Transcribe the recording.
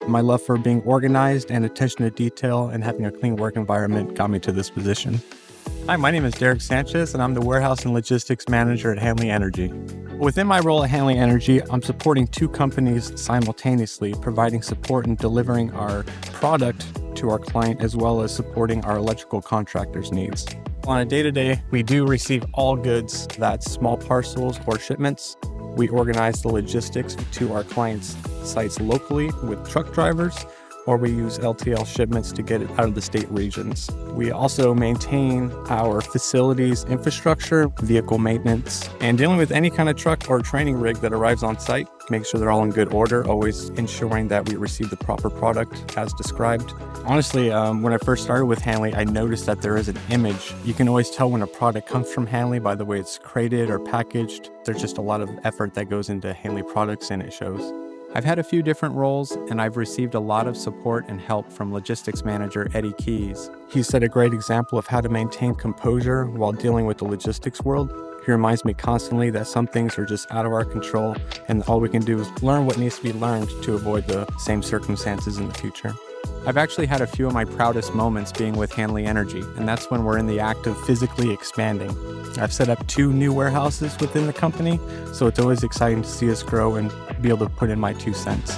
My love for being organized and attention to detail and having a clean work environment got me to this position. Hi, my name is Sanchez, and I'm the Warehouse and Logistics Manager at Hanley Energy. Within my role at Hanley Energy, I'm supporting two companies simultaneously, providing support and delivering our product to our client, as well as supporting our electrical contractors' needs. On a day-to-day, we do receive all goods, that's small parcels or shipments. We organize the logistics to our clients' sites locally with truck drivers, or we use LTL shipments to get it out of the state regions. We also maintain our facilities infrastructure, vehicle maintenance, and dealing with any kind of truck or training rig that arrives on site. Make sure they're all in good order, always ensuring that we receive the proper product as described. Honestly, when I first started with Hanley, I noticed that there is an image. You can always tell when a product comes from Hanley by the way it's crated or packaged. There's just a lot of effort that goes into Hanley products, and it shows. I've had a few different roles, and I've received a lot of support and help from Logistics Manager Eddie Keys. He set a great example of how to maintain composure while dealing with the logistics world. He reminds me constantly that some things are just out of our control, and all we can do is learn what needs to be learned to avoid the same circumstances in the future. I've actually had a few of my proudest moments being with Hanley Energy, and that's when we're in the act of physically expanding. I've set up 2 new warehouses within the company, so it's always exciting to see us grow and be able to put in my 2 cents.